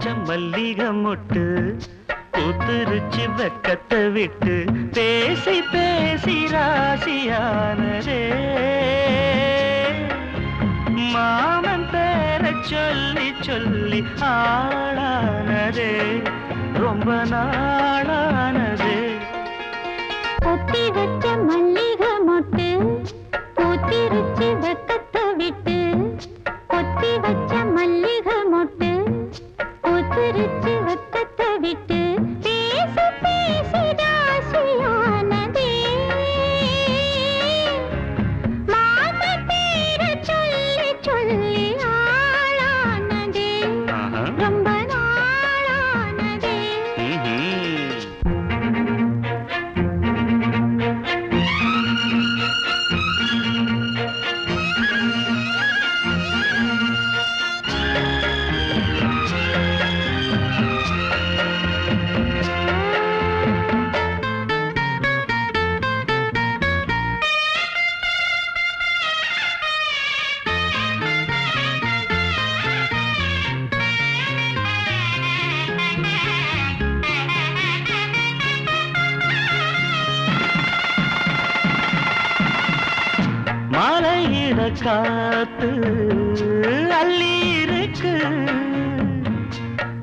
வச்ச மல்லிகை மொட்டு பூத்துருச்சு வெக்கத்தை விட்டு பேசி பேசி ராசியானதே மாமன் பேர சொல்லி சொல்லி ஆளானதே ரொம்ப நாளானதே பொத்தி வச்ச மல்லிகை மொட்டு பூத்திருச்சு வெக்கத்தை விட்டு பொத்தி வச்ச மல்லிகை மொட்டு பூத்திருச்சு வெக்கத்தை விட்டு பேசி பேசி ராசியானதே மாமா பேர சொல்லி சொல்லி ஆளானதே ரொம்ப நாளானதே மாலையிட காத்து அள்ளி இருக்கு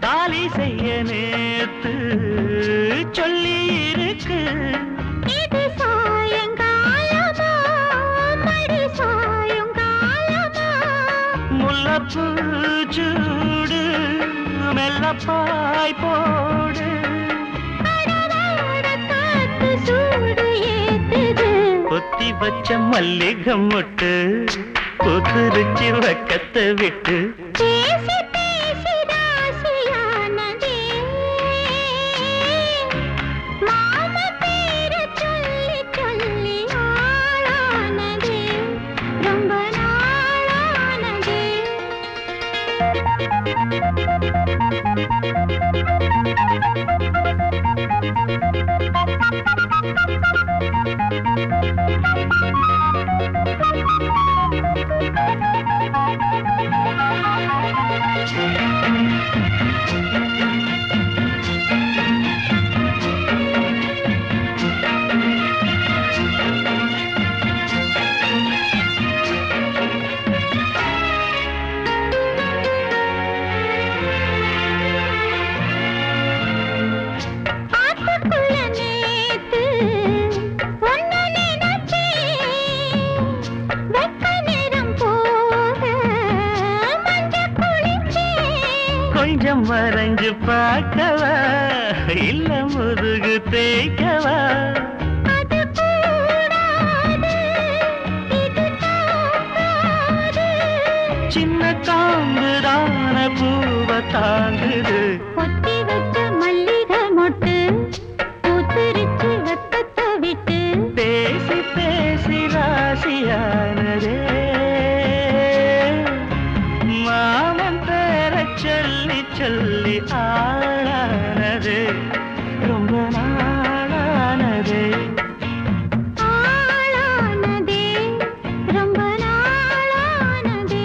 தாலி செய்ய நேத்து சொல்லி இருக்கு இது சாயங்காலமா மடி சாயங்காலமா முல்லப்பூ சூடு மெல்லப்பாய் போடு கடலோட காத்து சூடு ஏத்துது பொத்தி வச்ச மல்லிகை மொட்டு பூத்துருச்சு வெக்கத்தை விட்டு பேசி பேசி ராசியானதே மாமா பேர சொல்லி சொல்லி ஆளானதே ரொம்ப நாளானதே ஆத்துக்குள்ள நேத்து ஒன்னு நினைச்சேன் வெக்க நேரம் போக மஞ்ச குளிச்சேன் கொஞ்சம் மறைஞ்சு பார்க்கவா இல்ல முதுகு தேய்க்கவா அது கூடாது இது தாங்காது சின்ன காம்புதான பூவ தாங்குது பொத்தி வச்ச மல்லிகை மொட்டு பூத்திருச்சு வெக்கத்தை விட்டு பேசி பேசி ராசியானதே மாமன் பேர சொல்லி சொல்லி ஆளானதே ரொம்ப நாளானதே ஆளானதே ரொம்ப நாளானதே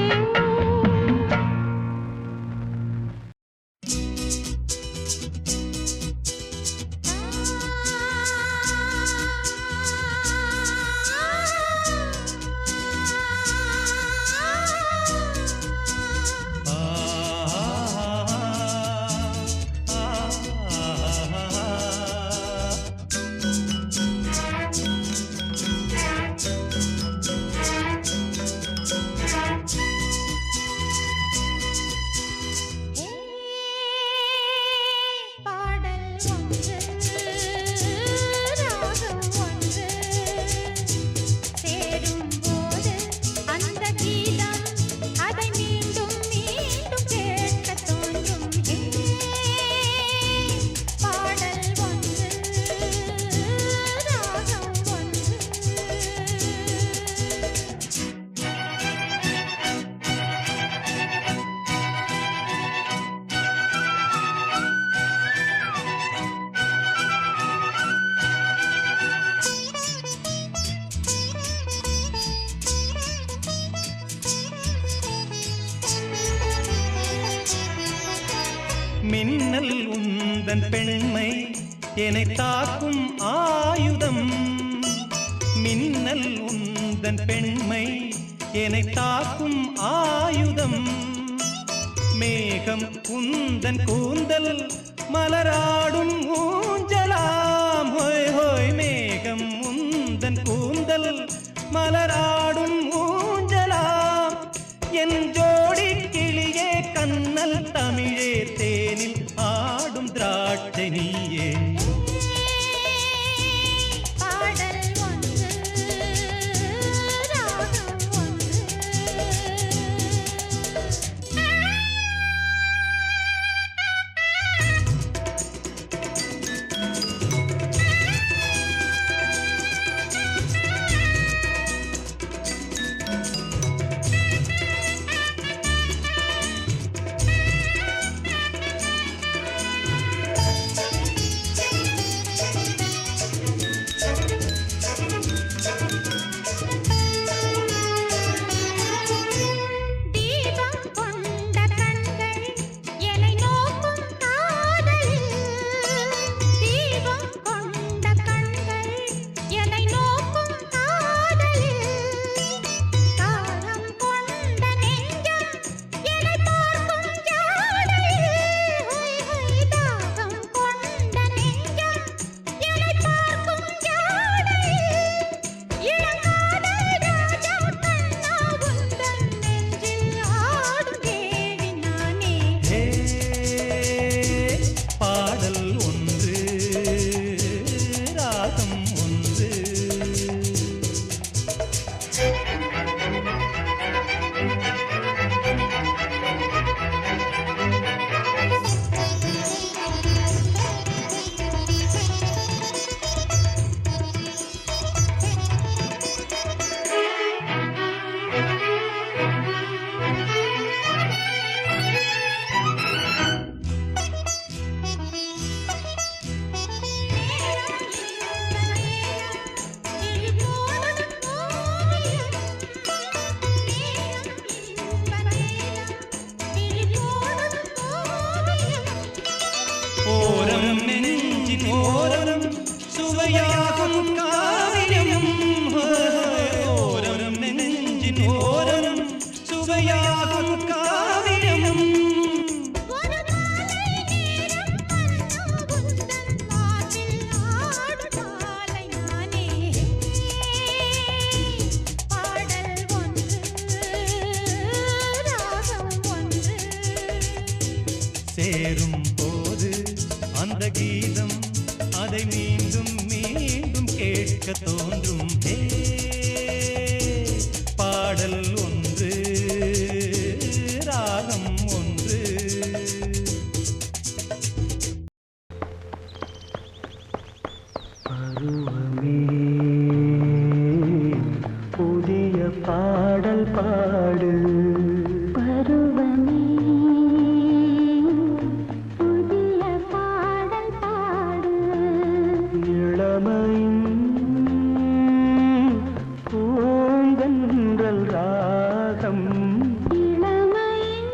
மின்னல் உந்தன் பெண்மை என்னை தாக்கும் ஆயுதம். மின்னல் உந்தன் பெண்மை என்னை தாக்கும் ஆயுதம். மேகம் உந்தன் கூந்தல் மலராடும் ஊஞ்சலாம். ஹோய் ஹோய் மேகம் உந்தன் கூந்தல் மலராடும் ஊஞ்சலாம். என் ஜோடி கிளியே கண்ணல் தமிழே தேனில் ஆடும் திராட்சை நீயே. ஓரம் நெஞ்சின் ஓரம் சுவையாகும் காவியம். ஓரம் நெஞ்சின் ஓரம் சுவையாகும் காவியம். சேரும் போது அந்த கீதம் அதை மீண்டும் மீண்டும் கேட்க தோன்றும். பாடல் ஒன்று ராகம் ஒன்று. பருவமே புதிய பாடல் பாடு. பருவமே புதிய பாடல் பாடு. இளமையின் பூந்தென்றல் ராகம். இளமையின்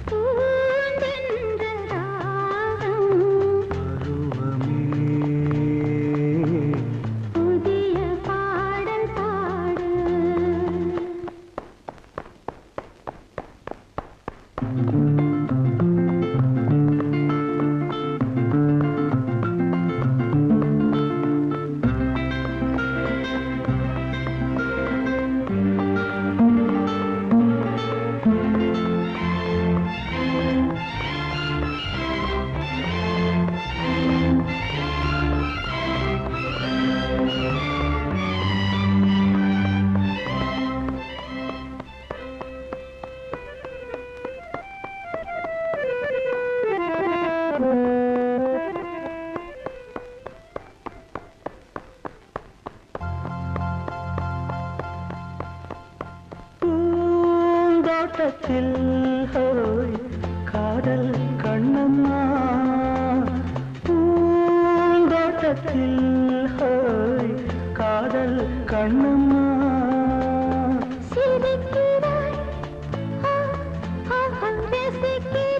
பூந்தென்றல் ராகம். பருவமே புதிய பாடல் பாடு. பூந்தோட்டத்தில் ஹோய் காதல் கண்ணம்மா. பூந்தோட்டத்தில் ஹோய் காதல் கண்ணம்மா. சிரிக்கிறாய், ரசிக்கிறாய்.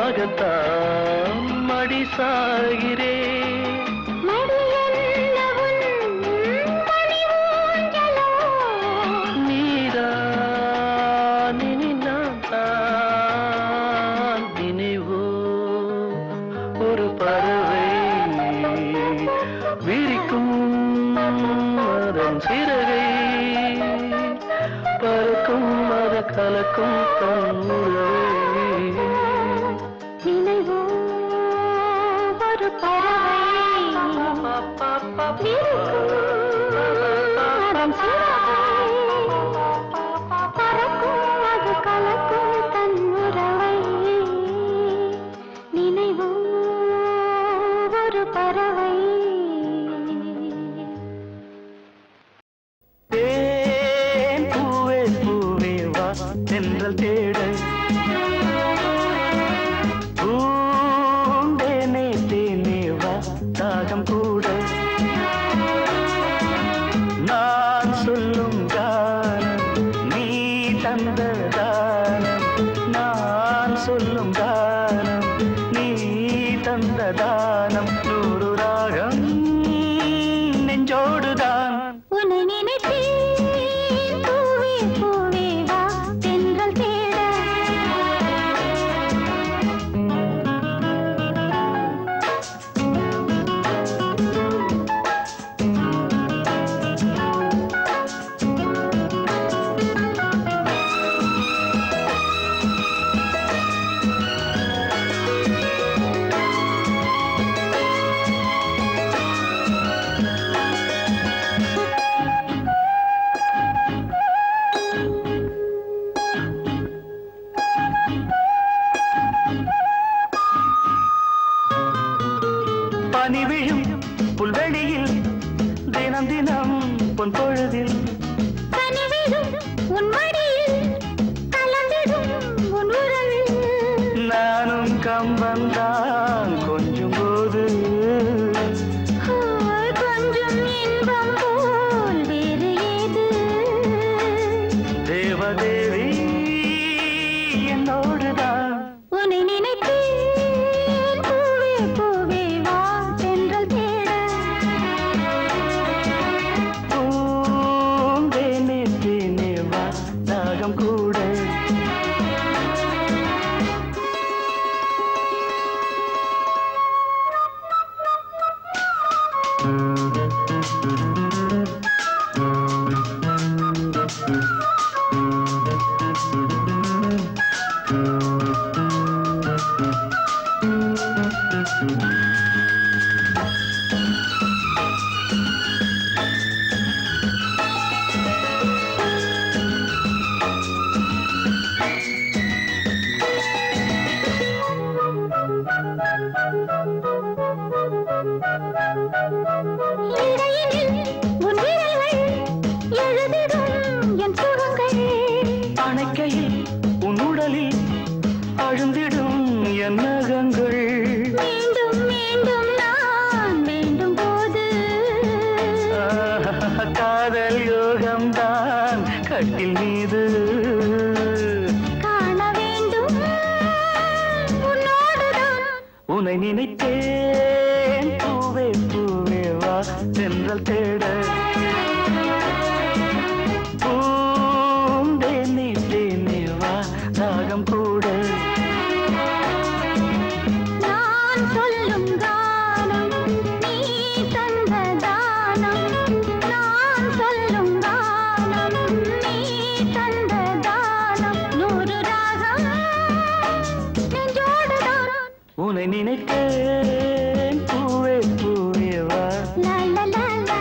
அதற்காகத்தான் மடி சாகிறேன் விரிக்கும் அதன் சிறகை பறக்கும் அத கலக்கும் தன் உறவை நினைவோ ஒரு பறவை அதன் சிறகை பறக்கும் அது கலக்கும் தன் உறவை நினைவோ ஒரு பறவை தேன் பூவே பூவே வா தென்றல் தேட பூந்தேனே தேனே வா தாகம் கூட நான் சொல்லும் கானம் நீ தந்த தானம் நான் சொல்லும் கானம் நீ தந்த தானம் நூறு ராகம் நெஞ்சோடுதான் உன்னை நினைத்தேன் பூவே பூவே வா தென்றல் தேட பனி விழும் புல்வெளியில் தினம் தினம் பொன் பொழுதில் கனிவிடும் உன் மடியில் கலந்திடும் உன் உறவில் நானும் கம்பந்தான் கொஞ்சம் போது கொஞ்சம் இன்பம் போல் வேறு ஏது தேவதேவி என்னோடுதான் உன்னை நினைத்தேன் பூவே பூவே வா தென்றல் தேட பூந்தேனே தேனே வா தாகம் கூட இடையினில் உன் விரல்கள் எழுதிடும் என் சுகங்கள் அணைக்கையில் உன் உடலில் அழுந்திடும் என் நகங்கள் மீண்டும் மீண்டும் நான் வேண்டும் போது காதல் யோகம்தான் கட்டில் மீது காண வேண்டும் உன்னோடுதான் உன்னை நினைத்தேன் பூவே பூவே வா தென்றல் தேட பூந்தேனே தேனே வா தாகம் கூட நான் சொல்லும் கானம் நீ தந்த தானம் நான் சொல்லும் கானம் நீ தந்த தானம் நூறு ராகம் நெஞ்சோடுதான் உன்னை நினைத்தேன் பூவே பூவே வா லா லா லா லா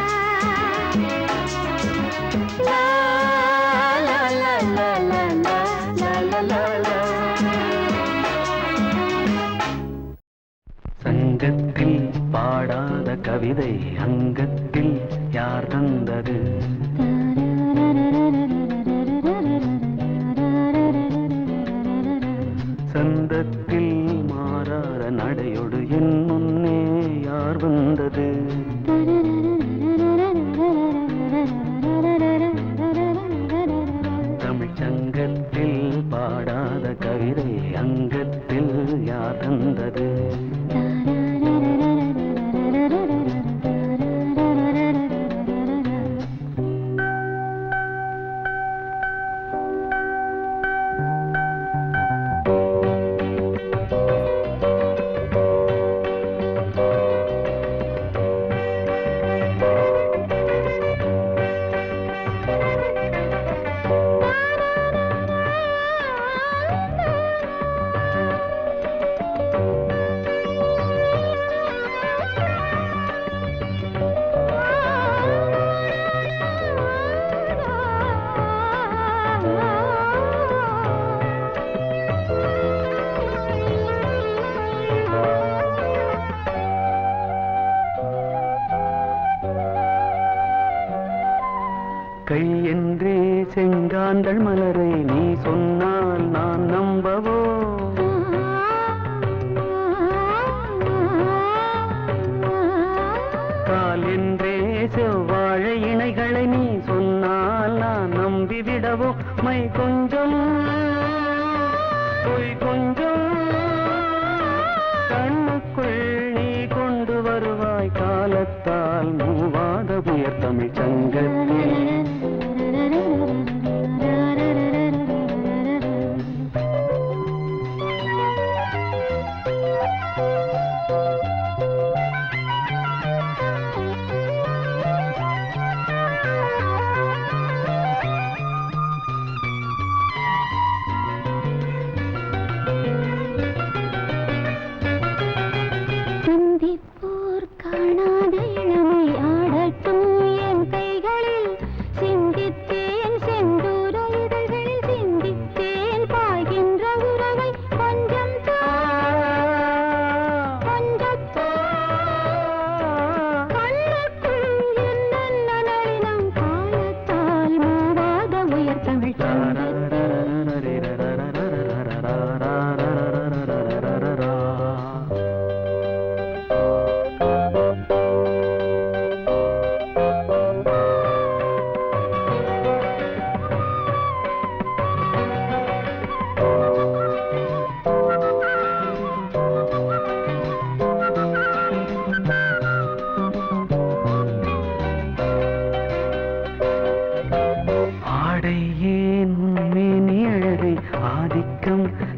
லா லா லா லா லா லா லா லா சங்கத்தில் பாடாத கவிதை அங்கத்தில் யார் தந்தது சந்தத்தில் மாறாத நடையொடு என் முன்னே யார் வந்தது தமிழ் சங்கத்தில் பாடாத கவிதை அங்கத்தில் யார் தந்தது கை என்றே செங்காந்தள் மலரை நீ சொன்னால் நான் நம்பவோ? கால் என்றே செவ்வாழை இணைகளை நீ சொன்னால் நான் நம்பிவிடவோ? மை கொஞ்சம் பொய் கொஞ்சம் கண்ணுக்குள் நீ கொண்டு வருவாய் காலத்தால் மூவாத உயர் தமிழ் சங்கத்தில்.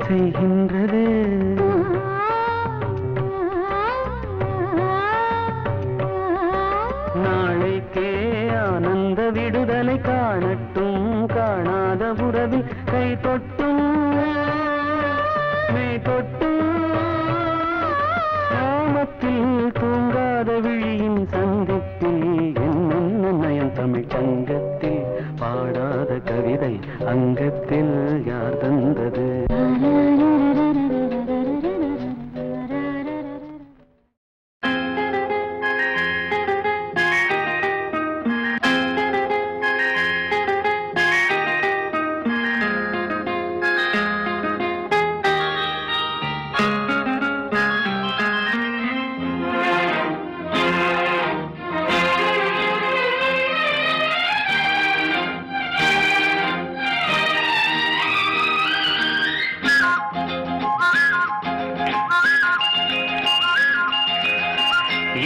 செய்கின்றது நாளைக்கே ஆனந்த விடுதலை காணட்டும் காணாத உறவில் கை தொட்டும் மெய் தொட்டும் நாமத்தில் தூங்காத விழியின் சந்திப்பில் என்னென்ன நயம் தமிழ் சங்கத்தில் பாடாத கவிதை அங்கத்தில் யார் தந்தது?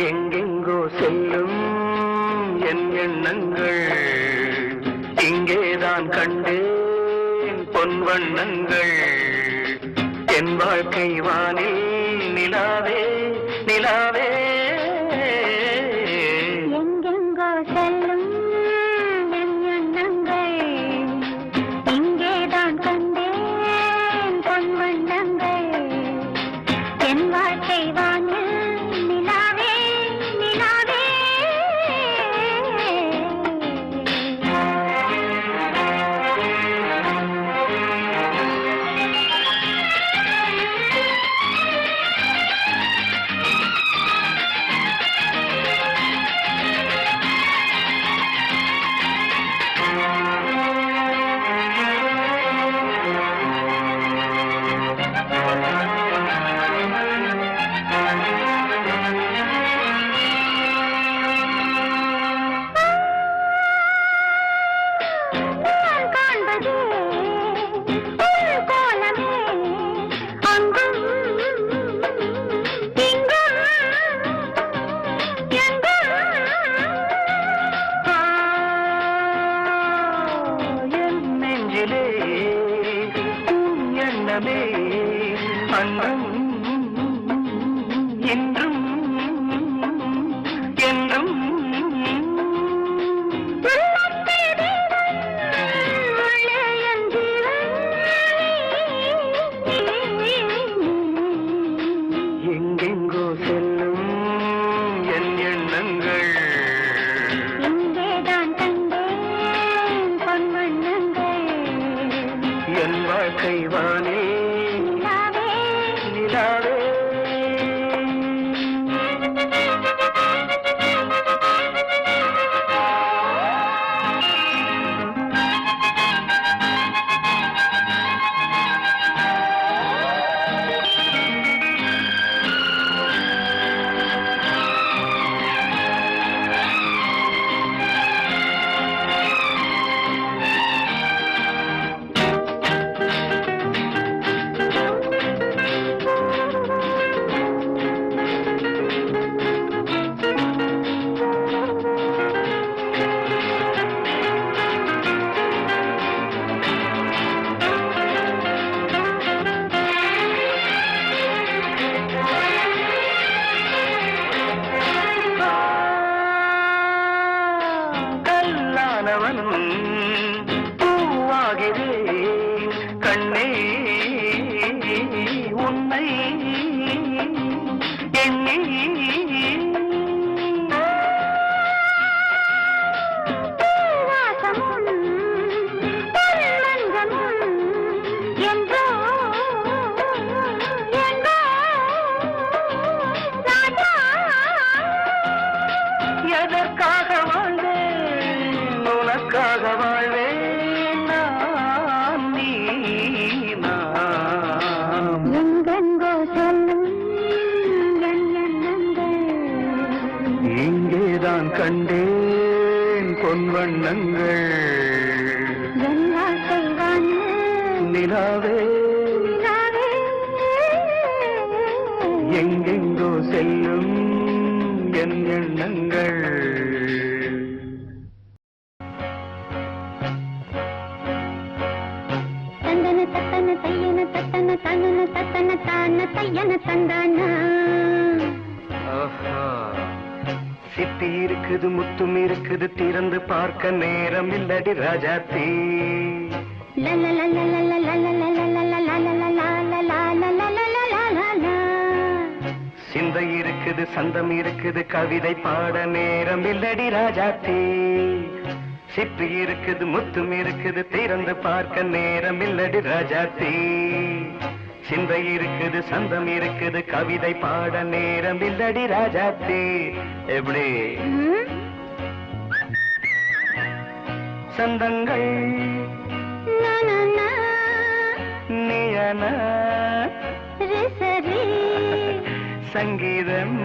எங்கெங்கோ செல்லும் என் எண்ணங்கள் இங்கேதான் கண்டேன் பொன் வண்ணங்கள் என் வாழ்க்கை வானில் நிலாவே நிலாவே எங்கெங்கோ செல்லும் என் எண்ணங்கள் இங்கேதான் கண்டேன் பொன் வண்ணங்கள் என் வாழ்க்கை வானில் பூவாகிறேன் கண்ணே உன்னை எண்ணி எதற்காக வாழ்வேன் உனக்காக வாழ்வேன் நான் நீ நாம் எங்கெங்கோ செல்லும் இங்கேதான் கண்டேன் பொன்வண்ணங்கள் நிலாவே எங்கெங்கோ செல்லும் என் எண்ணங்கள் தந்தன தத்தன தையன தத்தன தனன தத்தன தான தையன தந்தானா சிப்பி இருக்குது முத்தும் இருக்குது திறந்து பார்க்க நேரம் இல்லடி ராஜாத்தி சிந்தை இருக்குது சந்தம் இருக்குது கவிதை பாட நேரம் இல்லடி ராஜாத்தி சிப்பி இருக்குது முத்தும் இருக்குது திறந்து பார்க்க நேரம் இல்லடி ராஜாத்தி சிந்தை இருக்குது சந்தம் இருக்குது கவிதை பாட நேரம் இல்லடி ராஜாத்தி எப்படி சந்தங்கள் நீயன சங்கீதம்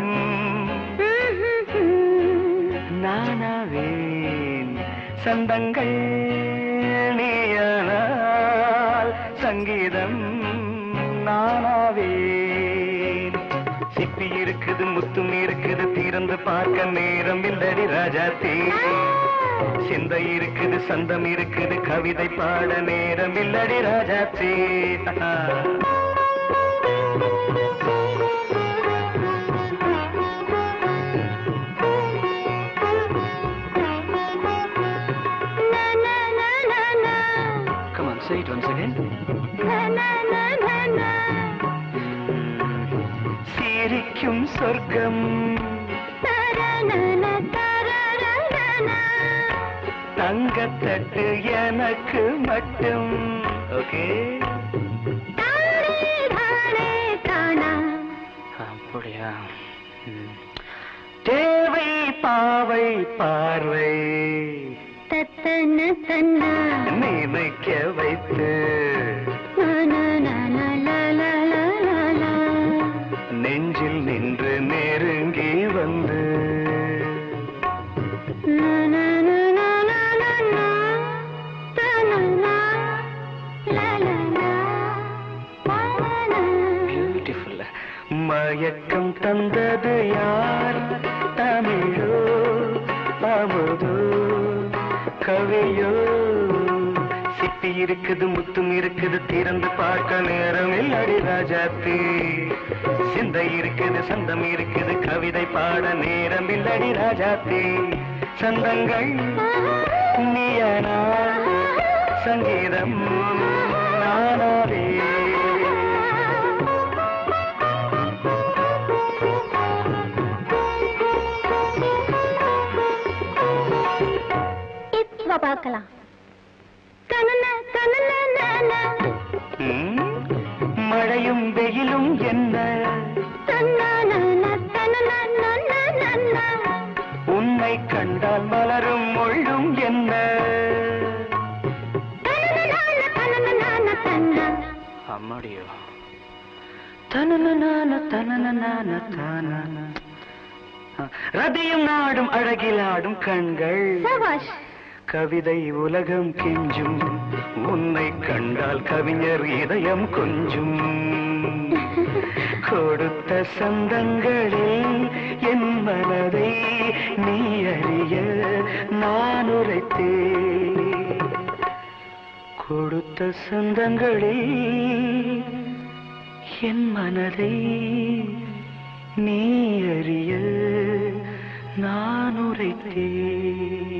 நானாவேன் சந்தங்கள் நீயனால் சங்கீதம் நானாவேன் சிப்பி இருக்குது முத்தும் இருக்குது திறந்து பார்க்க நேரம் இல்லடி ராஜாத்தி சிந்தை இருக்குது சந்தம் இருக்குது கவிதை பாட நேரம் இல்லடி Rajathi Come on, say it once again. சிரிக்கும் சொர்க்கம் தங்கத்தட்டு எனக்கு மட்டும் ஓகே அப்படியா தேவை பாவை பார்வை நினைக்க வைத்து நெஞ்சில் நின்று நெருங்கி வந்து பியூட்டிஃபுல் மயக்கம் தந்தது யார் தமிழோ அமுதோ கவியோ சிப்பி இருக்குது முத்தும் இருக்குது திறந்து பார்க்க நேரம் இல்லடி ராஜாத்தி சிந்தை இருக்குது சந்தம் இருக்குது கவிதை பாட நேரம் இல்லடி ராஜாத்தி சந்தங்கள் நீயனா சங்கீதம் நானாவே பார்க்கலாம் மழையும் வெயிலும் என்ன உன்னை கண்டால் மலரும் மொழியும் என்ன அம்மாடியோ ரதியும் நாடும் அழகிலாடும் கண்கள் கவிதை உலகம் கெஞ்சும் உன்னை கண்டால் கவிஞர் இதயம் கொஞ்சும் கொடுத்த சந்தங்களில் என் மனதை நீ அறிய நான் உரைத்தேன் கொடுத்த சந்தங்களில் என் மனதை நீ அறிய நான் உரைத்தேன்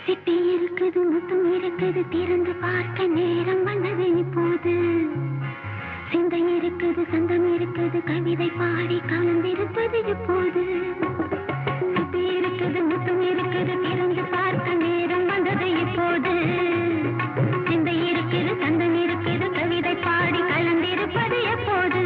சிட்டி இருக்குது, முத்தம் இருக்குது, திறந்து பார்க்க நேரம் வந்தது இப்போது. சிந்தை இருக்குது, சந்தம் இருக்குது, கவிதை பாடி கலந்திருப்பது இப்போது. சிட்டி இருக்குது, முத்தம் இருக்குது, திறந்து பார்க்க நேரம் வந்தது இப்போது. சிந்தை இருக்குது, சந்தம் இருக்குது, கவிதை பாடி கலந்திருப்பது எப்போது.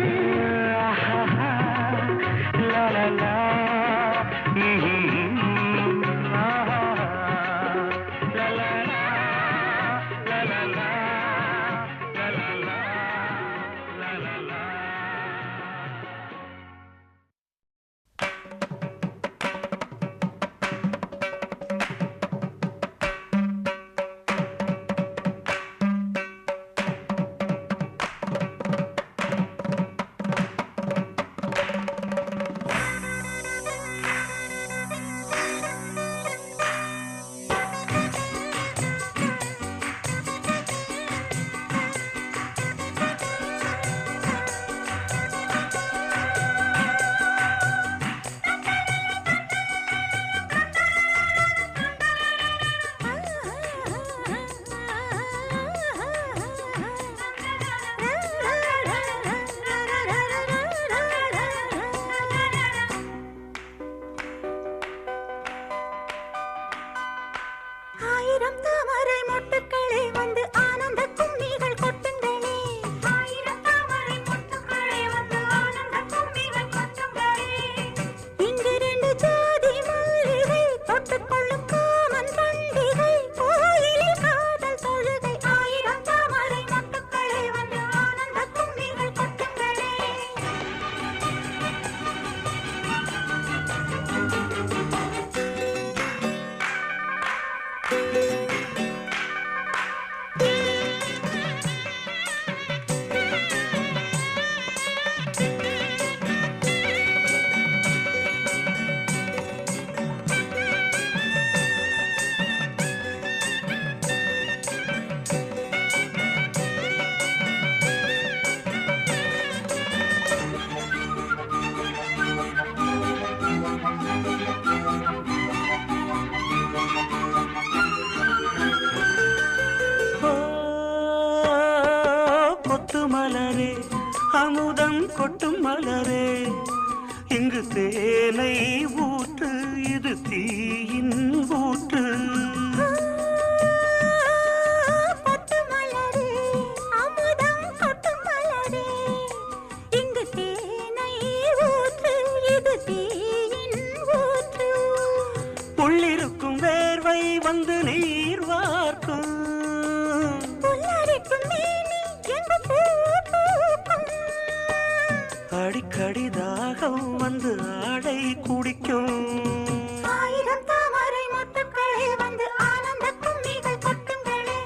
மலரே அமுதம் கொட்டும் மலரே, இங்கு தேனை ஊற்று, இது தீயின் ஊற்று. உள்ளிருக்கும் வேர்வை வந்து நீர் வார்க்கும், அடிக்கடி தாகம் வந்து ஆடை குடிக்கும். ஆயிரம் தாமரை மொட்டுக்களே வந்து ஆனந்த கும்மிகள் கொட்டுங்களே,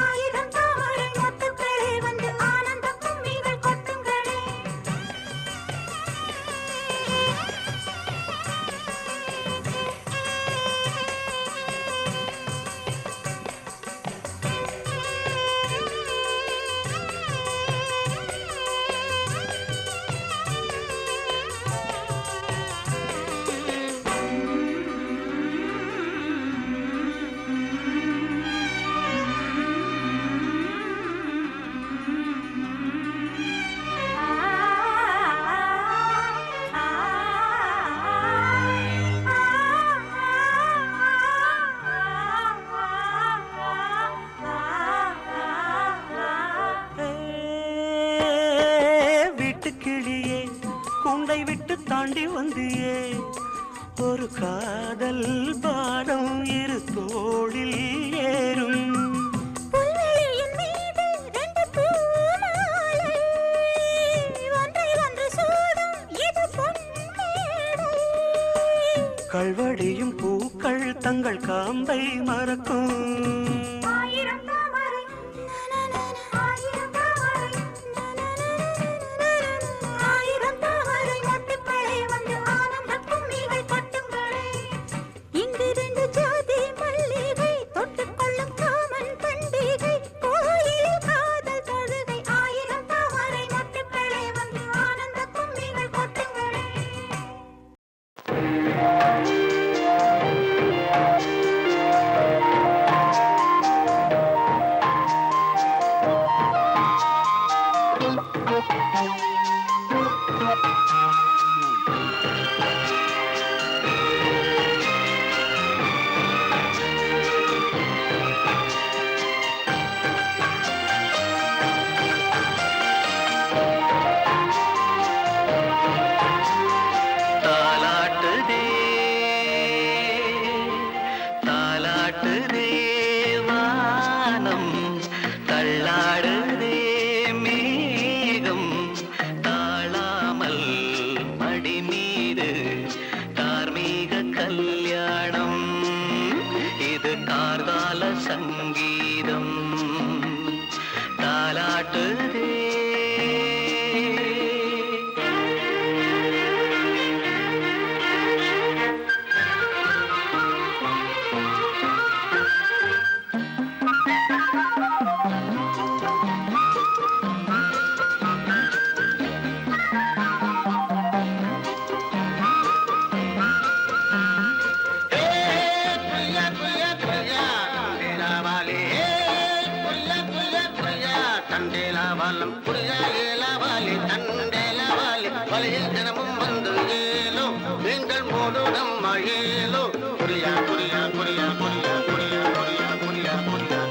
ஆயிரம் தாமரை மொட்டுக்களே வந்து ஆனந்த கும்மிகள் கொட்டுங்களே. கிளியே கூண்டை விட்டு தாண்டி வந்தியே, ஒரு காதல் பாடம் இரு தோளில் ஏறும். புல்வெளியின் மீது ரெண்டு பூமாலை, ஒன்றை ஒன்று சூடும் இது பொன்மேடை. கல்வடியும் பூக்கள் தங்கள் காம்பை மறக்கும். ஆயிரம் தாமரை ஆயிரம் தாமரை, ஆயிரம் தாமரை மொட்டுக்களே வந்து ஆனந்த கும்மிகள் கொட்டுங்களே. இங்கு ரெண்டு ஜாதி மல்லிகை தொட்டுக்கொள்ளும் காமன் பண்டிகை, கோயிலில் காதல் தொழுகை. ஆயிரம் தாமரை மொட்டுக்களே வந்து ஆனந்த கும்மிகள் கொட்டுங்களே. தாலாட்டுதே வானம், தள்ளாடுதே மேகம், தாழாமல் மடி மீது தார்மீக கல்யாணம். இது கார்கால சங்கீதம் தாலாட்டுதே. தினமும் வந்து ஏலோ எங்கள் மோதுடம் மழேலோ புரியா புரியா புரியா புரியா புரியா புரியா புரியா புரியா.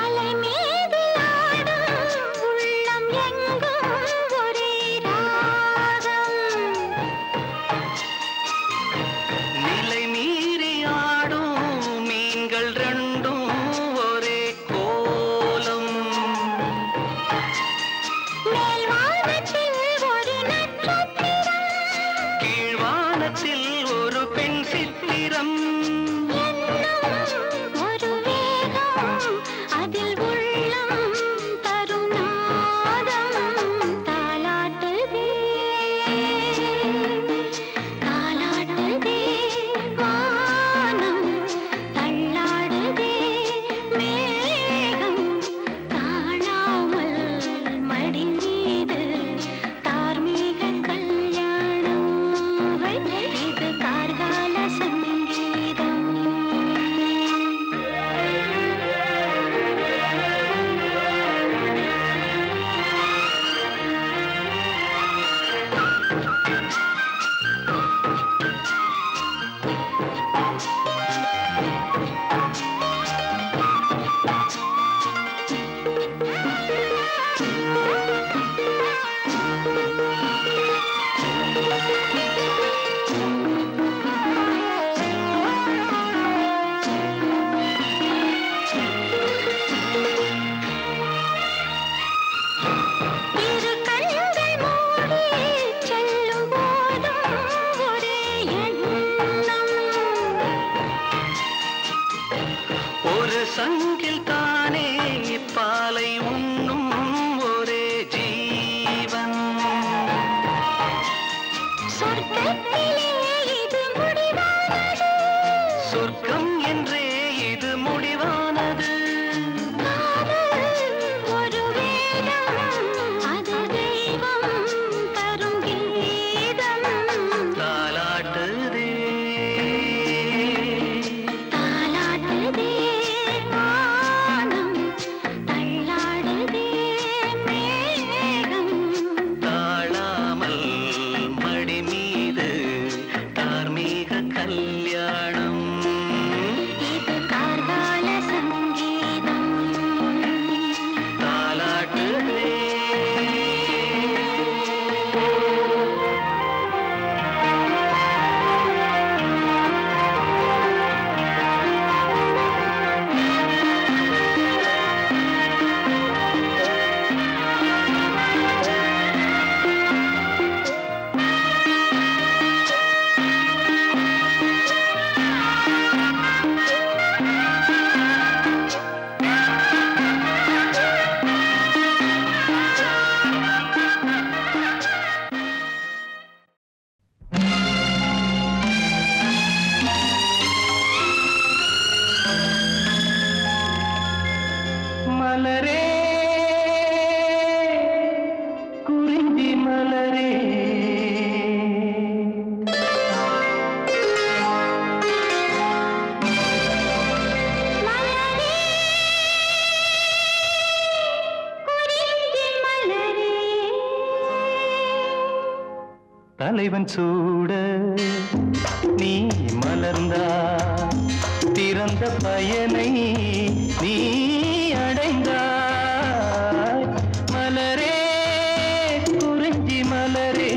அலை மீது ஆடும் உள்ளம் எங்கும் ஒரே ராகம். நிலை மீறி ஆடும் மீன்கள் ரெண்டும் ஒரே கோலம். மேல்வானத்தில் ஒரு நட்சத்திரம், கீழ்வானத்தில் ஒரு பெண் சித்திரம். என்னும் ஒரு வேகம், அதில் உள்ளம் தரும் நாதம் தாலாட்டுதே தாலாட்டுதே வானம், தள்ளாடுதே மேகம், தாழாமல் மடி மீது தார்மீக கல்யாணம். இது கார்கால சங்கீதம். இரு கண்கள் மூடி செல்லும் போதும் ஒரே எண்ணம். ஒரு சங்கில் தானே பாலை உண்ணும் ஒரே ஜீவன். சொர்க்கத்திலே இது முடிவானது, சொர்க்கம் என்றே இது முடிவானது. காதல் ஒரு வேதம், அது தெய்வம் தரும் கீதம். தாலாட்டுதே தாலாட்டுதே வானம், தள்ளாடுதே மேகம், தாழாமல் மடி மீது தார்மீக கல்யாணம். இது கார்கால சங்கீதம். தாலாட்டுதே. மலரே குறிஞ்சி மலரே, மலரே குறிஞ்சி மலரே, தலைவன் சூட நீ மலர்ந்தா திறந்த பயனை நீ அடைந்தாய். மலரே குறிஞ்சி மலரே.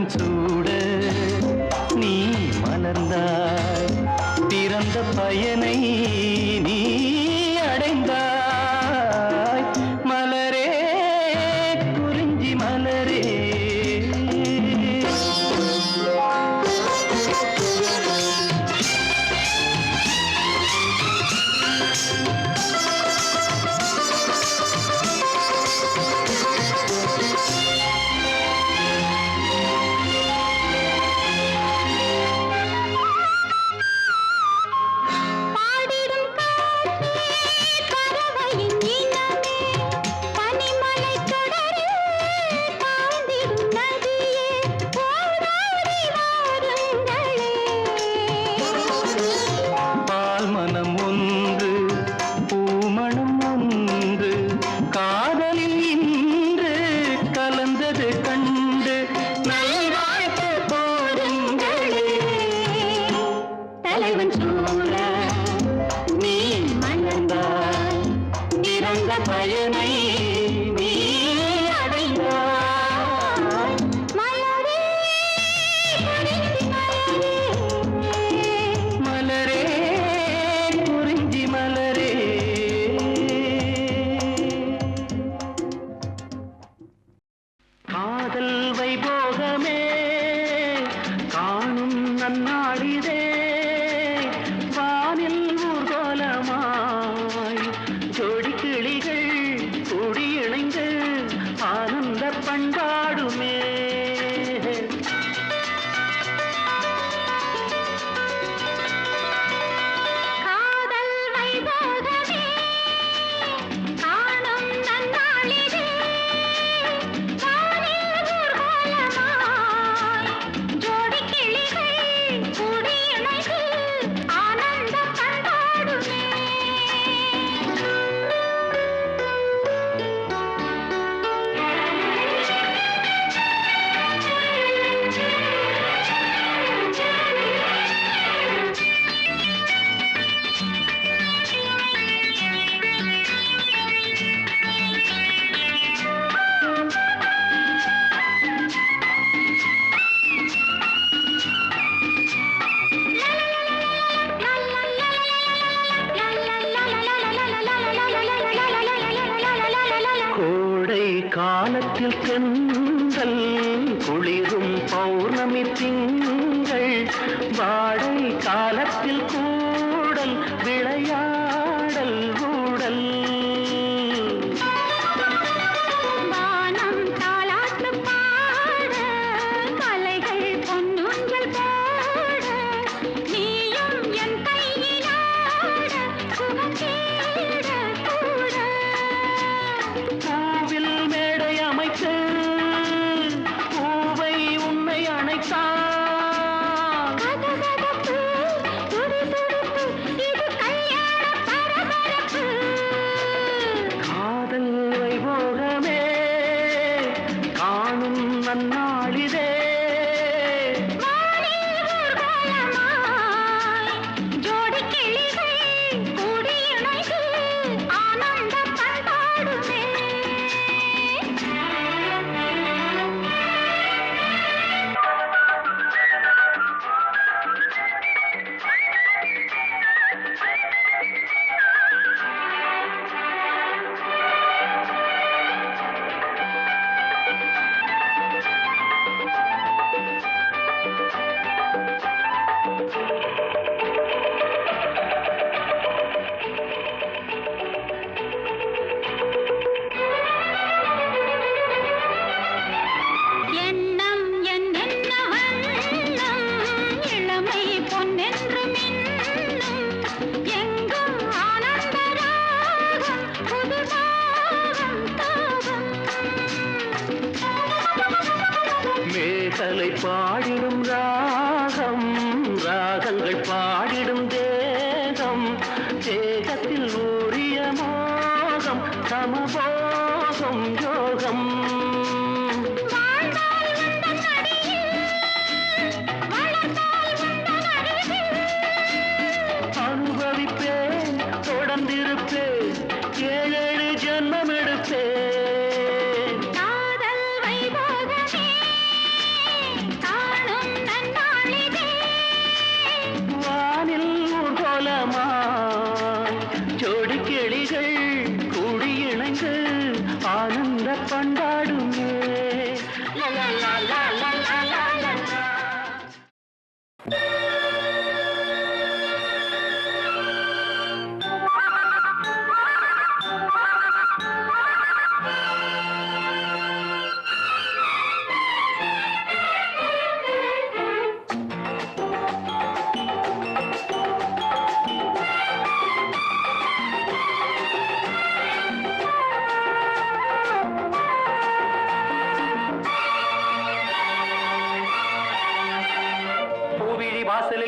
தலைவன் சூட நீ மலர்ந்தாய், பிறந்த பயனை நீ அடைந்தாய். மலரே குறிஞ்சி மலரே, பயனை நீ அடைந்தாய். மலரே மலரே குறிஞ்சி மலரே. காதல் வைபோகமே காணும் நன்னாளிதே, வானில் ஊர்கோலமாய் ஜோடி கிளிகள் கூடி இணைந்து ஆனந்த பண்பாடுமே. காதல் வைபோகமே காணும் நன்னாளிதே, வானில் ஊர்கோலமாய் ஜோடி கிளிகள் கூடி இணைந்து ஆனந்த பண்பாடுமே. கோடை காலத்தில் தென்றல் குளிரும் பௌர்ணமி திங்கள், வாடை காலத்தில் கூடல் விளையாடல் ஊடல். வானம் தாலாட்டு பாட கலைகள் பொன்னூஞ்சல் போட, நீயும் என் கையிலாட சுகம் தேட கூட. பூவில் மேடை அமைத்து பூவை உன்னை அணைத்தான். கதகதப்பு, துடிதுடிப்பு, இது கல்யாண பரபரப்பு. காதல் வைபோகமே காணும் நன்னாளிதே, வானில் ஊர்வலமாய் ஜோடி கிளிகள் கூடி இணைந்து ஆனந்த பண்பாடுமே. எண்ணம் என்னென்ன வண்ணம், இளமை பொன்னென்று மின்னும், எங்கும் ஆனந்த ராகம், புது தாகம் தாகம். மேகலை பாடிடும் ராகம், ராகங்கள் பாடிடும் தேகம், தேகத்தில் ஊறிய மோகம் சமபோகம் யோகம். வாழ்ந்தால் உந்தன் அடியில், வளர்ந்தால் உந்தன் அருகில். அனுபவிப்பேன் தொடர்ந்திருப்பேன், ஏழேழு ஜென்மம் எடுப்பேன். காதல் வைபோகமே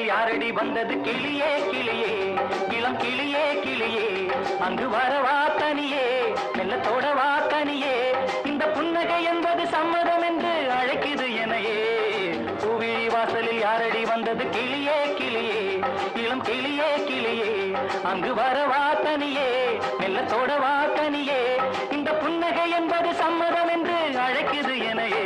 வாசலில் யாரடி வந்தது கிளியே கிளியே இளம் கிளியே கிளியே அங்கு வரவா கனியே மெல்லத்தோட வா கனியே இந்த புன்னகை என்பது சம்மதம் என்று அழைக்குது எனையே பூவிழி வாசலில் யாரடி வந்தது கிளியே கிளியே இளம் கிளியே கிளியே அங்கு வரவா கனியே மெல்லத்தோட வா கனியே இந்த புன்னகை என்பது சம்மதம் என்று அழைக்குது எனையே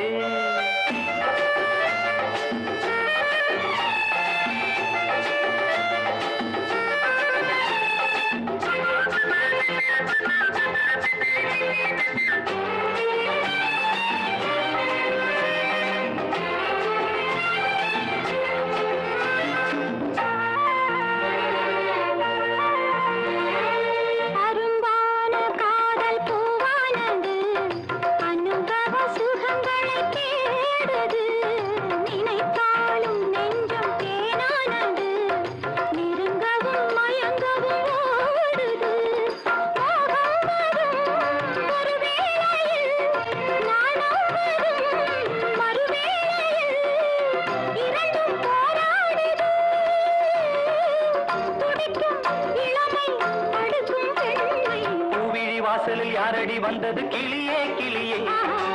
வாசலில் யாரடி வந்தது கிளியே கிளியே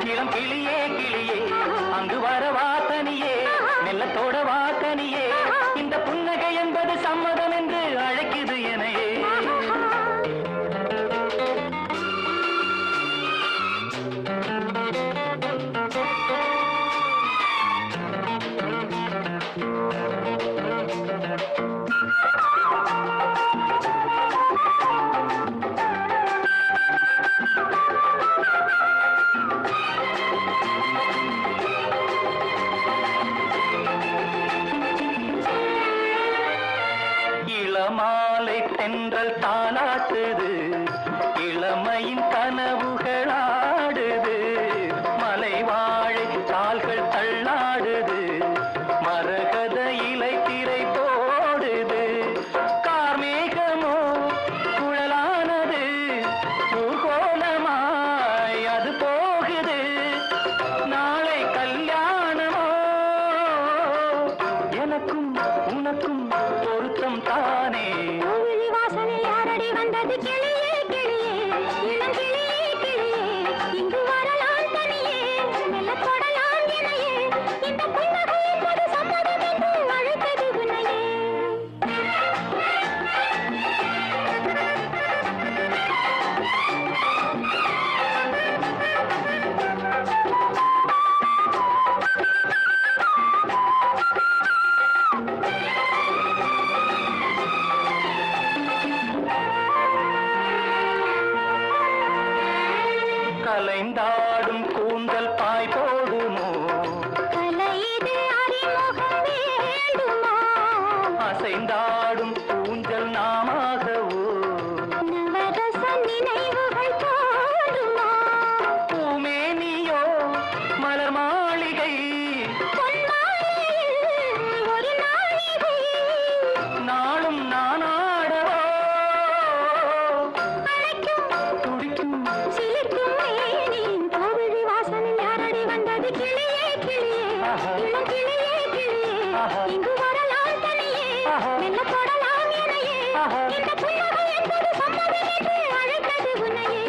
இளம் கிளியே கிளியே அங்கு வரவா தனியே மெல்லத்தோட வா கனியே இந்த புன்னகை என்பது சம்மதம் என்று அழைக்குது எனையே இளமாலை தென்றல் தாலாட்டுது இளமையின் கனவுகளாடுது மலை வாழை கால்கள் தள்ளாடுது மரகத இலை திரை போடுது கார்மேகமோ குழலானது ஊர்கோலமாய் அது போகுது நாளை கல்யாணமோ எனக்கும் உனக்கும் பொருத்தம் தானே வாசலில் யாரடி வந்தது கிளியே கிளியே இளம் கிளியே கிளியே இங்கு வரலாம் தனியே மெல்ல தொடலாம் எனையே இந்த புன்னகை என்பது சம்மதம் என்று அழைத்தது உன்னையே கலைந்தாடும் கூந்தல் பாய் போடுமோ கலையிது அறிமுகம் வேண்டுமோ அசைந்தாடும் ஊஞ்சல் நாமாகவோ நவரச நினைவுகள் தோன்றுமோ பூமேனியோ மலர் மாளிகை பொன்மாலையில் ஒரு நாழிகை நாளும் நானாடவோ அழைக்கும் துடிக்கும் சிலிர்க்கும் மேனியின் கோவிலி வாசலில் யாரடி வந்தது கிளியே கிளியே இளம் கிளியே கிளியே இங்கு வரலாம் தனியே மெல்ல தொடலாம் எனையே இந்த புன்னகை என்பது சம்மதம் என்று அழைத்தது உன்னையே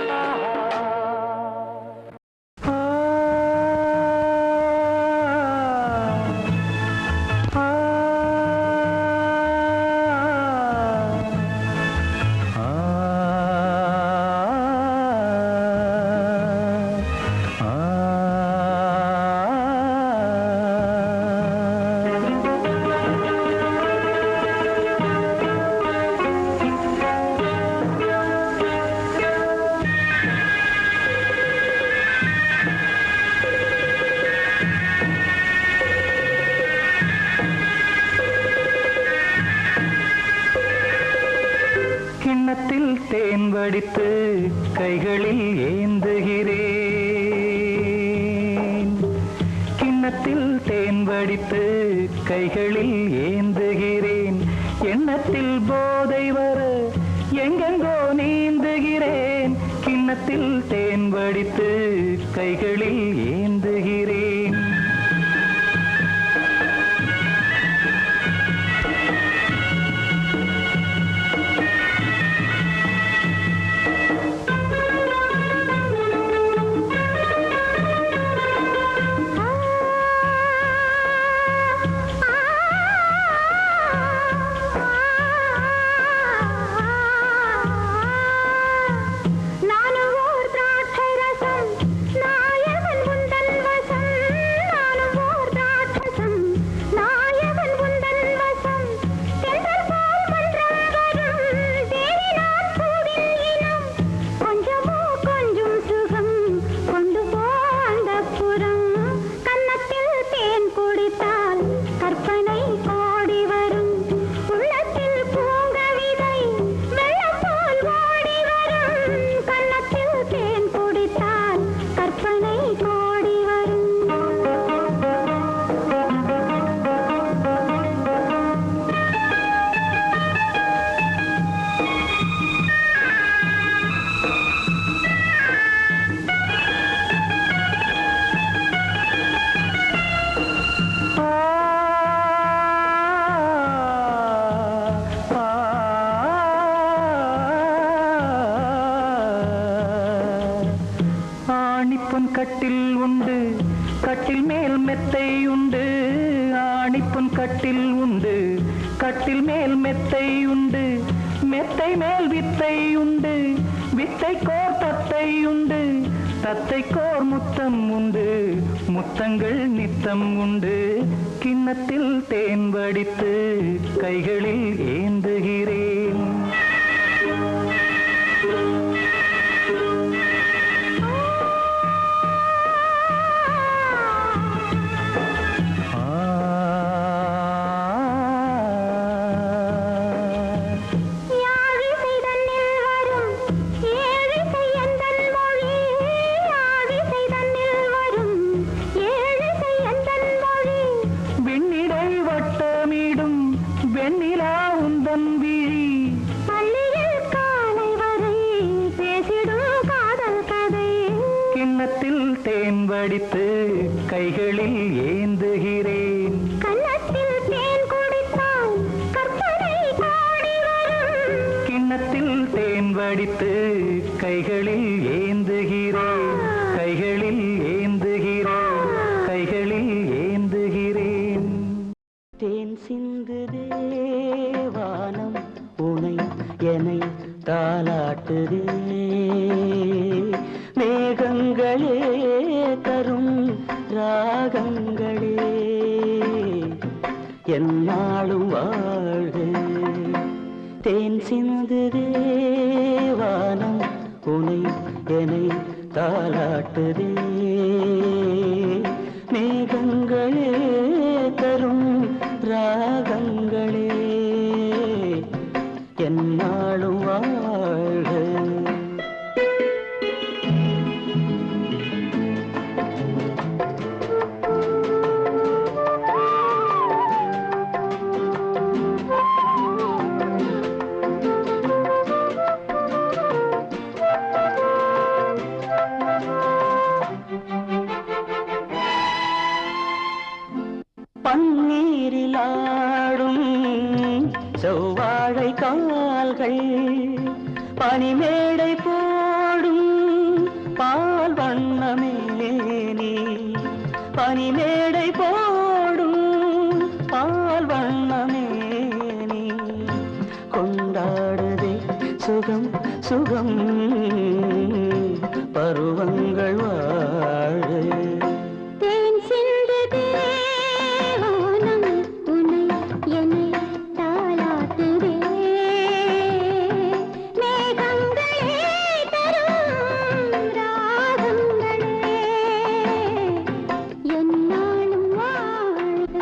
கிண்ணத்தில் தேன் வடித்து கைகளில் ஏந்துகிறேன் கிண்ணத்தில் தேன் வடித்து கைகளில் ஏந்துகிறேன் எண்ணத்தில் போதை வர எங்கெங்கோ நீந்துகிறேன் கிண்ணத்தில் தேன் வடித்து கைகளில் ஏந்துகிறேன் கட்டில் உண்டு, கட்டில் மேல் மெத்தை உண்டு. ஆணிப்பொன் கட்டில் உண்டு, கட்டில் மேல் மெத்தை உண்டு. மெத்தை மேல் வித்தை உண்டு, வித்தைக்கோர் தத்தை உண்டு. தத்தைக்கோர் முத்தம் உண்டு, முத்தங்கள் நித்தம் உண்டு. கிண்ணத்தில் தேன் வடித்து கைகளில் ஏந்துகிறேன். வடித்து கைகளில் ஏந்துகிறேன். கன்னத்தில் தேன் குடித்தால் கற்பனை பாடி வரும். கிண்ணத்தில் தேன் வடித்து கைகளில் ஏந்துகிறேன். கைகளில் ஏந்துகிறேன். கைகளில் ஏந்துகிறேன். தேன் சிந்து தேவானம் உனை என்னை தாலாட்டுதே. மேகங்களே தரும் ராகங்களே என்னாலும் வாழ்க. தேன் சிந்து தேவானம் உனை என்னை தாலாட்டுதே. மேகங்களே தரும் ராகங்களே என்னாலும் வாழ்க. பன்னீரில் ஆடும் செவ்வாழை கால்கள் பனிமேடை போடும் பால் வண்ணமேனி. பனிமேடை போடும் பால் வண்ணமேனி கொண்டாடுதே சுகம் சுகம் பருவங்கள் வாழ. தேன் சிந்து தேவானம் உனை என்னை தாலாட்டுதே. மேகங்களே தரும் ராகங்களே என்னாலும் வாழ்க.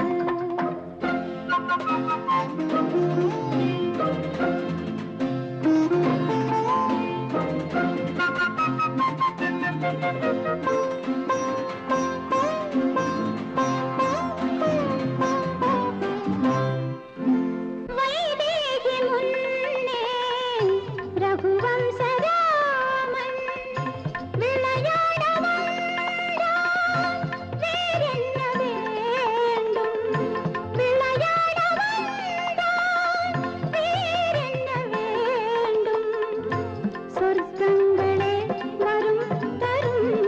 வைதேகி முன்னே ரகுவம்சராமன் விளையாட வந்தான். வேறென்ன வேண்டும்? விளையாட வந்தான். வேறென்ன வேண்டும்? சொர்க்கங்களே வரும் தரும்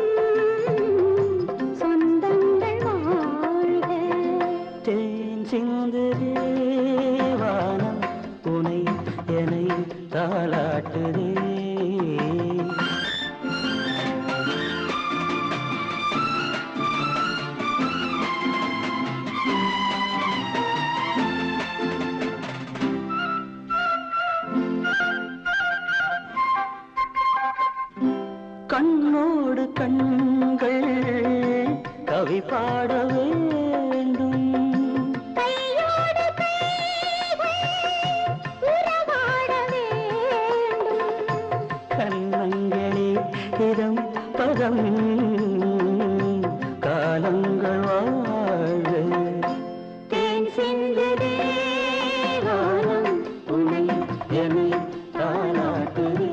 சொந்தங்கள் வாழ்க. தேன் சிந்து தேவானம் உனை என்னை தாலாட்டுதே. கண்ணோடு கண்கள் கவி பாட வேண்டும். கையோடு கைகள் உறவாட வேண்டும். கண்ணங்களே இதம் பதம் காலங்கள் வாழ. தேன் சிந்து தேவானம் உனை என்னை தாலாட்டுதே.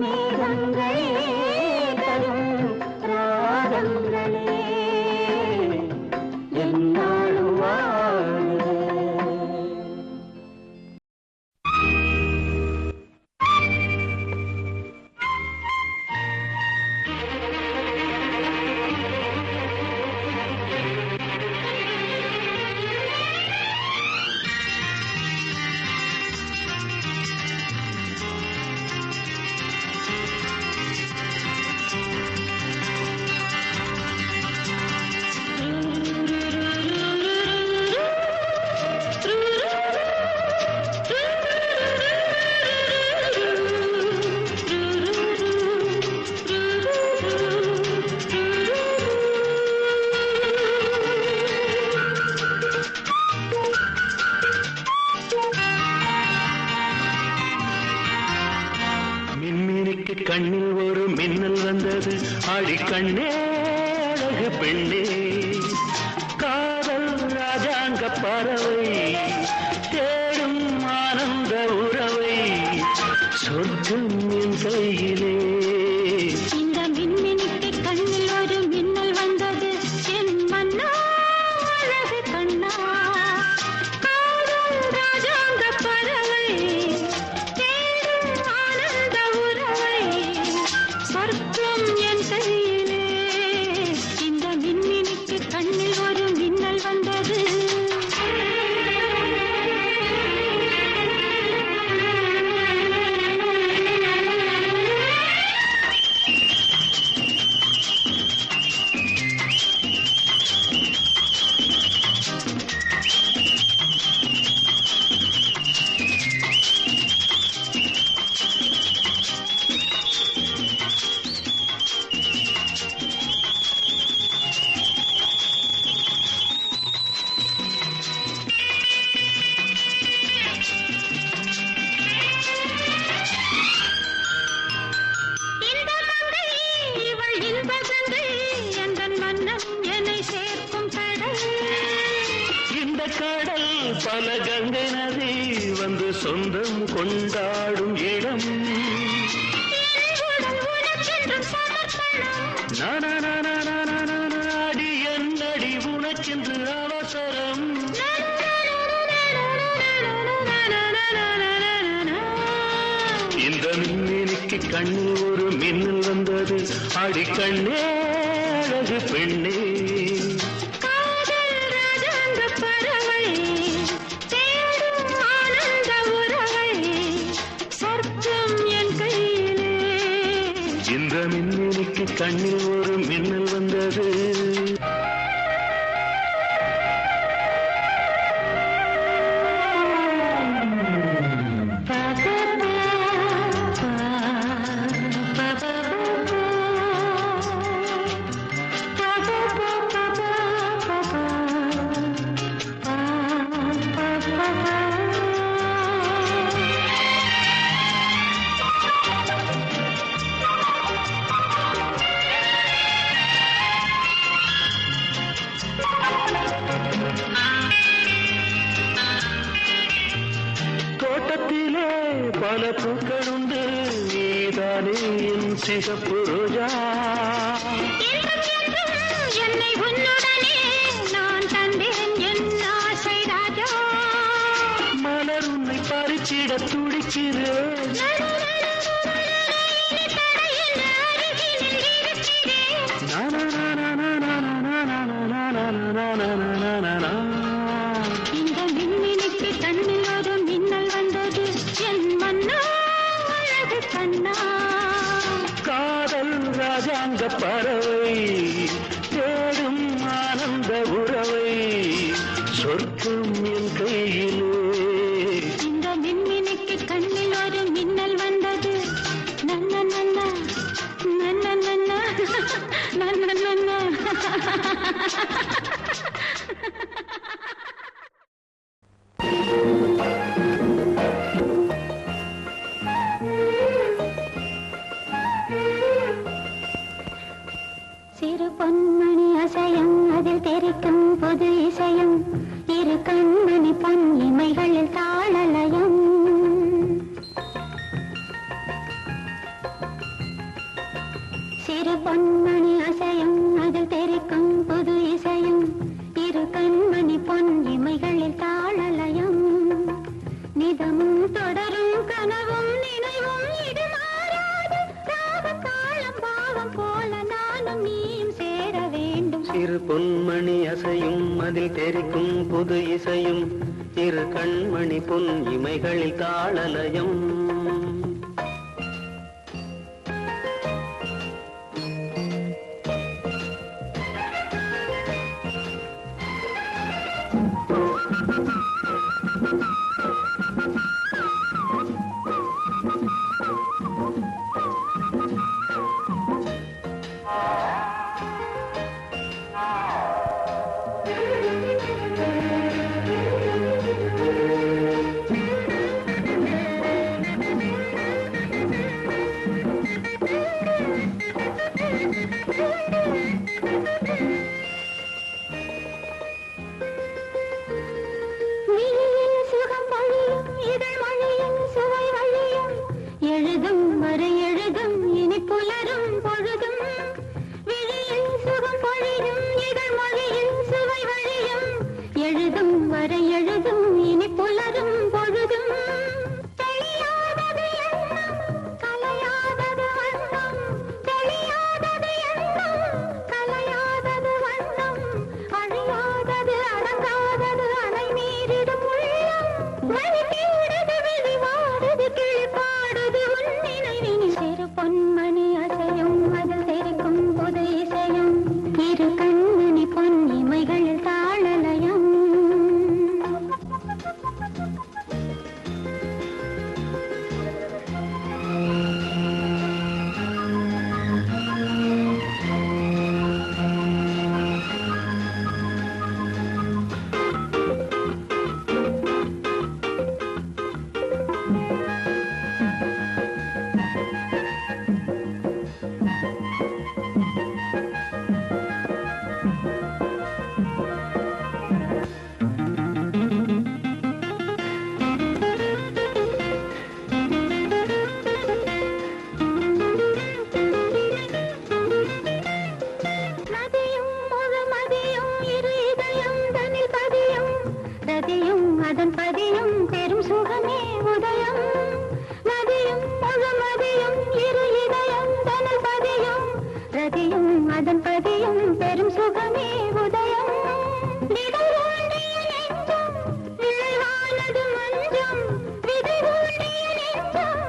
மேகங்களே தரும் ராகங்களே என்னாலும் வாழ. கண்ணில் ஒரு மின்னல் வந்தது ஆடி கண்ணே அழகு பெண்ணே காதல் ராஜாங்க பறவை தேடும் ஆனந்த உறவை சொர்க்கம் என் கையிலே இந்த மின்மினிக்கு கண்ணில் ஒரு மின்னல் வந்தது என் மன்னா அழகு கண்ணா காதல் ராஜாங்க பறவை தேடும் ஆனந்த உறவை சொர்க்கம் என் கையிலே இந்த மின்மினிக்கு கண்ணில் ஒரு மின்னல் வந்தது பல கங்கை நதி வந்து சொந்தம் கொண்டாடும் இடம் நாடி என்னடி உனக்கென்று அவசரம் இந்த மின்னினிக்கு கண்ணில் ஒரு மின்னல் வந்தது அடி கண்ணே அழகு பெண்ணே இந்த மின்னினிக்கு கண்ணில் ஒரு மின்னல் வந்தது தோட்டத்திலே பல பூக்கள் உண்டு நீதானே என் சிகப்பு ரோஜா என்னை உன்னுடனே நான் தந்தேன் என் ஆசை ராஜா மலர் உன்னை பறிச்சிட துடிக்கிறேன் இந்த மின்னினிக்கு கண்ணில் ஒரு மின்னல் வந்தது என் மன்னா அழகு கண்ணா காதல் ராஜாங்க பறவை தேடும் ஆனந்த உறவை சொர்க்கம் என் கையிலே இந்த மின்மினிக்கு கண்ணில் ஒரு மின்னல் வந்தது நன்ன நன்ன நன்ன நன்ன நன்ன நன்ன சிறு பொன்மணி அசையும் அதில் தெரிக்கும் புது இசையும் இரு கண்மணி பொன் இமைகளில் தாளலயம் சிறு பொன்மணி அசையும் அதில் தெரிக்கும் புது இசையும் இரு கண்மணி பொன் இமைகளில் தாளலயம் நிதமும் தொடரும் கனவும் நினைவும் இது மாறாது ராகம் தாளம் பாவம் போல நானும் நீயும் சேர வேண்டும் சிறு பொன்மணி அசையும் அதில் தெரிக்கும் புது இசையும் இரு கண்மணி பொன் இமைகளில் தாளலயம் மணி தேடுது விழி வாடுது கிளி பாடுது உன் நினைவினில் சிறு பொன்மணி அசையும் அதில் தெரிக்கும் புது இசையும் இரு கண்மணி பொன் இமைகளில் தாளலயம் அதன் பதியும் பெரும் சுகமே உதயம் நதியும் முழுமதியும் இரு இதயம் தனல் பதியும் ரதியும் அதன் பதியும் பெரும் சுகமே உதயம் விதை ஊண்டிய நெஞ்சம் விளைவானது மஞ்சம் விதை ஊண்டிய நெஞ்சம்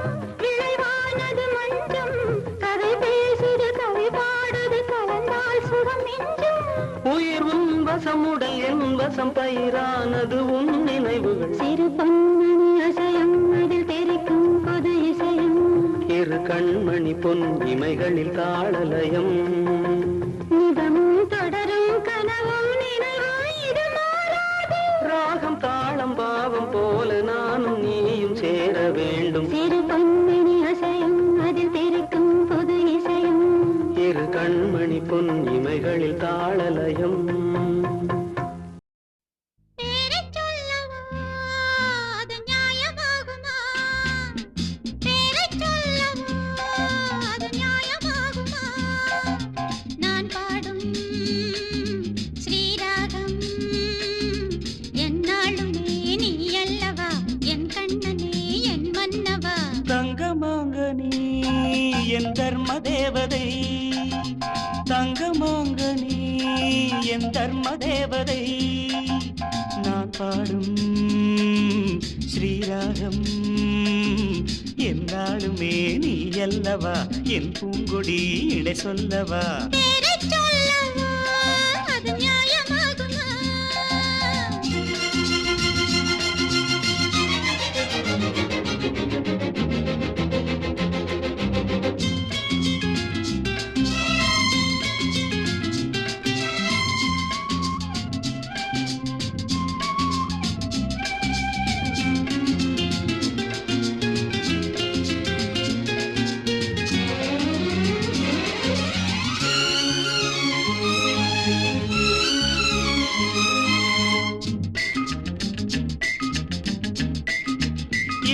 விளைவானது மஞ்சம் கதை பேசுது கவி பாடுது கலந்தால் சுகம் நெஞ்சம் உயிர் உன் வசம் உடல் என் வசம் பயிரானது உன் நினைவுகள் சிறு பொன்மணி அசையும் அதில் தெரிக்கும் பொது இசையும் இரு கண்மணி பொன் இமைகளில் தாளலயம் நிதமும் தொடரும் கனவும் நினைவும் இது மாறாது ராகம் தாளம் பாவம் போல நானும் நீயும் சேர வேண்டும் சிறு பொன்மணி அசையும் அதில் தெரிக்கும் பொது இசையும் இரு கண்மணி பொன் இமைகளில் தாளலயம் என் தர்ம தேவதை தங்கமாங்க நீ என் தர்ம தேவதை நான் பாடும் ஸ்ரீராகம் என்னாலுமே நீ அல்லவா என் பூங்கொடி இடை சொல்லவா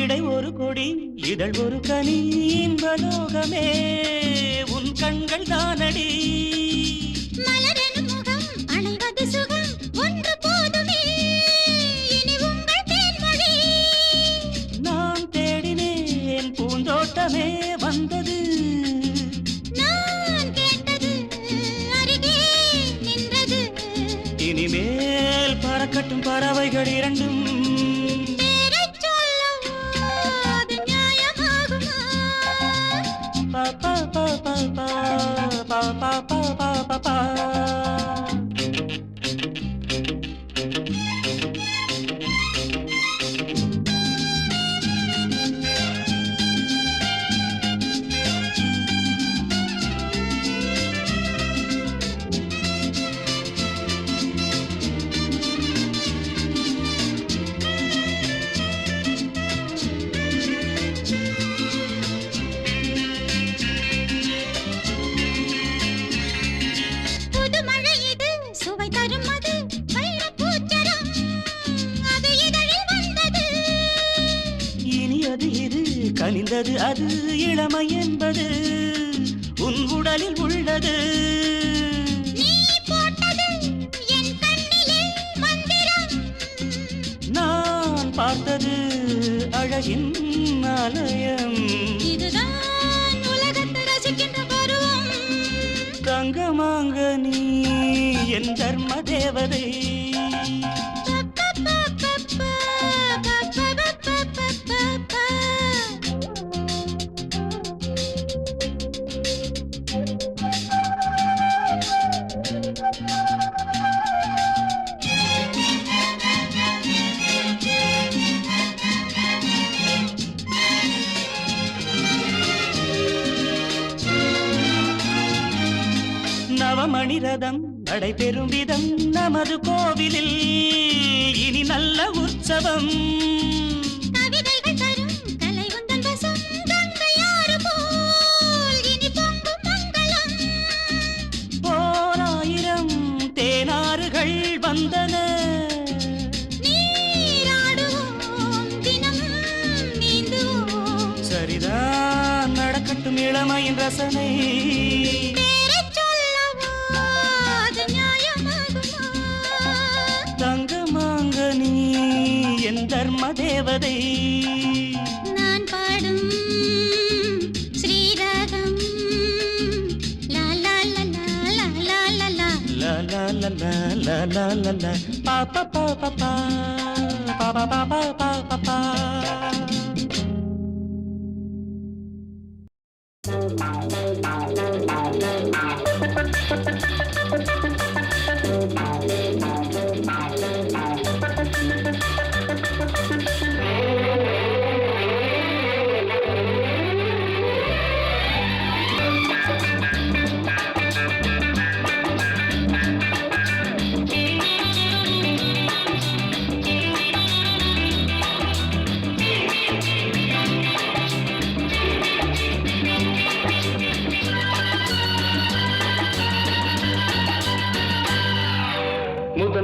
இடை ஒரு கொடி இதழ் ஒரு கனி இன்பலோகமே உன் கண்கள் தானடி மலரெனும் முகம் அணைவது சுகம் ஒன்று போதுமே இனி உங்கள் தேன்மொழி நான் தேடினேன் பூந்தோட்டமே வந்தது நான் கேட்டது அருகே நின்றது இனிமேல் பறக்கட்டும் பறவைகள் இரண்டும் pa pa pa pa pa pa pa pa pa pa கனிந்தது அது இளமை என்பது உன் உடலில் உள்ளது நீ போட்டது என் கண்ணிலே மந்திரம் நான் பார்த்தது அழகின் ஆலயம் இதுதான் உலகத்தை ரசிக்கின்ற பருவம் தங்கமாங்க நீ என் தர்ம தேவதை பப்ப பப்ப பப்ப மணிரதம் நடைபெறும் விதம் நமது கோவிலில் இனி நல்ல உற்சவம். கவிதைகள் தரும் கலை உந்தன் வசம் கங்கையாறு போல் இனி பொங்கும் மங்களம். ஓராயிரம் தேனாறுகள் வந்தன நீராடுவோம் தினம் நீந்துவோம். சரிதான் நடக்கட்டும் இளமையின் ரசனை. பேரைச் சொல்லவோ அது நியாயமாகுமா? தங்கமாங்க நீ என் தர்ம தேவதை. நான் பாடும் ஸ்ரீராகம் லா லா லா லா லா லா லா. லா லா லா லா லா லா லா லா பா பா பா பா பா பா பா பா பா பா பா பா.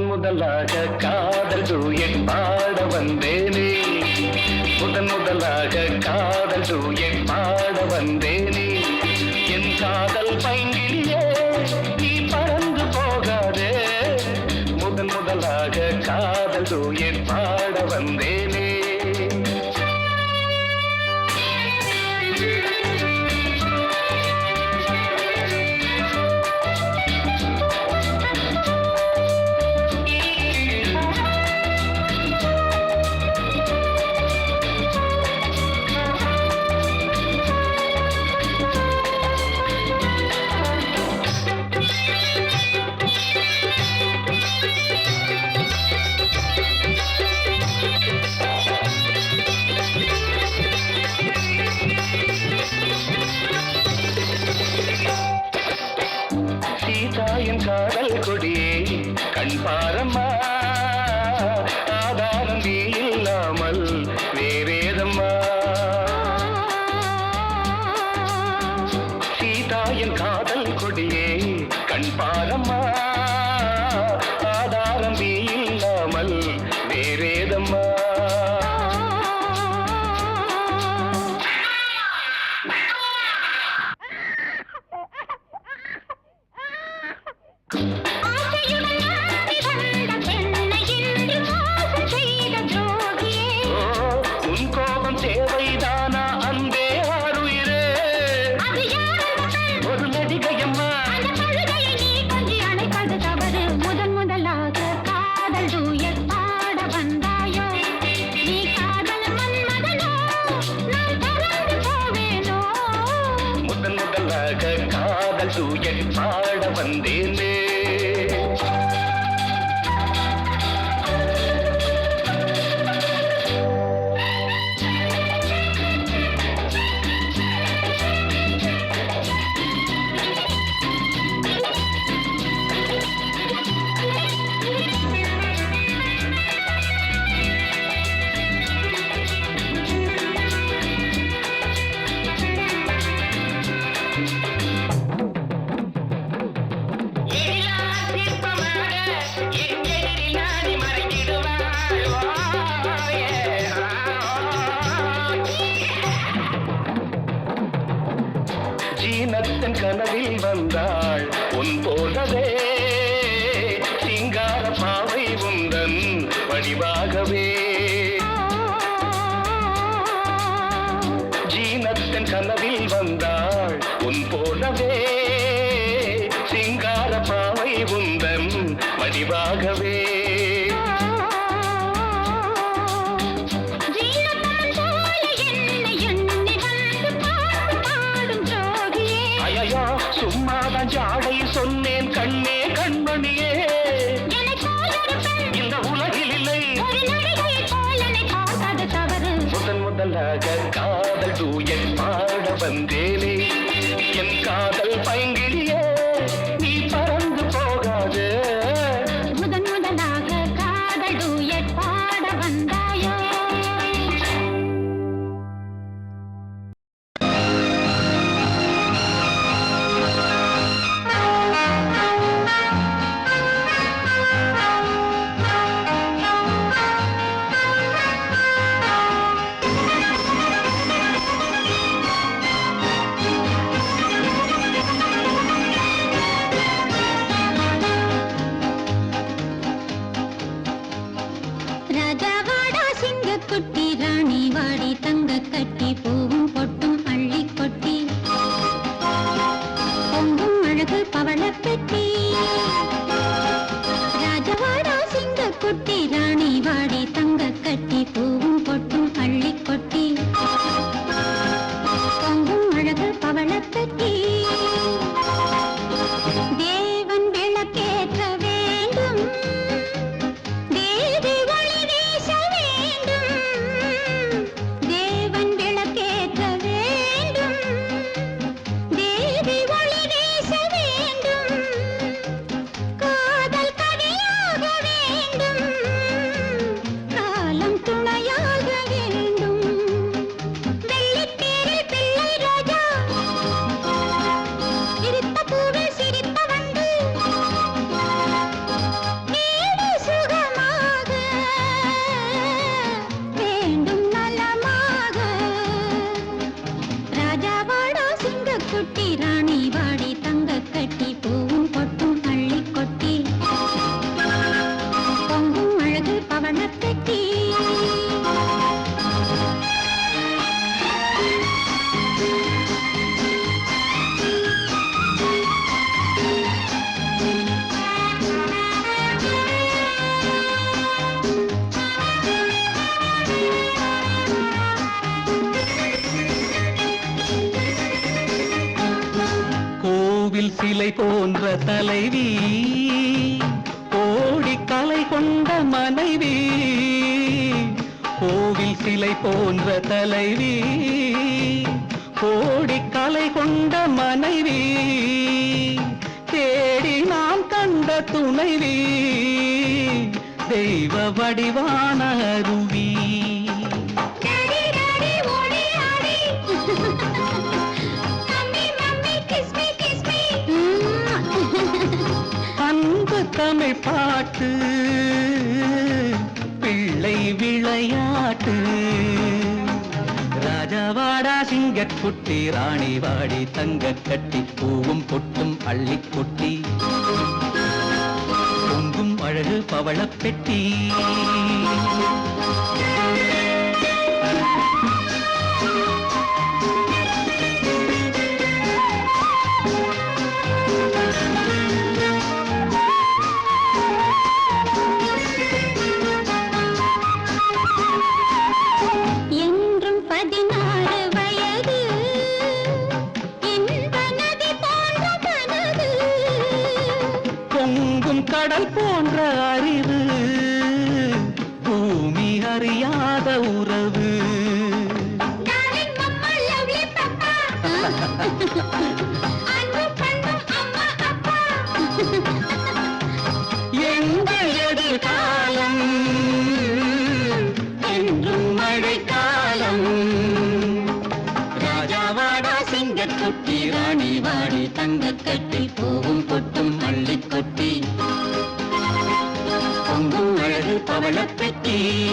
முதலாக காதல் டூயட் பாட வந்தேனே. முதலாக காதல் டூயட் பாட வந்தேனே. என் காதல் பைங்கிலியே நீ பறந்து போகாதே. முதலாக காதல் டூயட் பாட வந்தேனே. சீதாயின் காதல் கொடியே கண் பாரம்மா. ஆதாரம் நீ இல்லாமல் வேறேதம்மா. சீதாயின் காதல் கொடியே கண் பாரம்மா. ஆதாரம் நீ இல்லாமல் வேறேதம்மா. காதல் டூயட் பாட வந்தேனே. ஜீனத்தின் கனவில் வந்தாள் உன் போலவே. சிங்கார பாவை உந்தன் வடிவாகவே. ஜீனத்தின் கனவில் வந்தாள் உன் போலவே. சிங்கார பாவை உந்தன் வடிவாகவே. சும்மாதான் ஜாடை சொன்னேன் கண்ணே கண்மணியே. இந்த உலகில் இல்லை முதலாக காதல் டூயட் பாட வந்தேனே. என் காதல் பைங்கிலியே நீ பறந்து கோவில் சிலை போன்ற தலைவி, கோடி கலை கொண்ட மனைவி. கோவில் சிலை போன்ற தலைவி, கோடி கலை கொண்ட மனைவி. தேடி நாம் கண்ட துணைவி, தெய்வ வடிவான அருவி. அன்பு தமிழ் பாட்டு, பிள்ளை விளையாட்டு. ராஜாவாடா சிங்கக்குட்டி, ராணி வாடி தங்க கட்டி, பூவும் பொட்டும் அள்ளி கொட்டி, பொங்கும் அழகு பவளப் பெட்டி. என்றும் 16 வயது, இன்ப நதி போன்ற மனது. பொங்கும் கடல் போன்ற அறிவு, பூமி அறியாத உறவு. Darling mama, lovely papa. அன்பு பண்பும் அம்மா அப்பா. எங்கள் எதிர்காலம் என்றும் மழைக்காலம். ராஜாவாடா சிங்கக்குட்டி, ராணி வாடி தங்க கட்டி, பூவும் பொட்டும் அள்ளி கொட்டி, பொங்கும் அழகு பவளப் பெட்டி.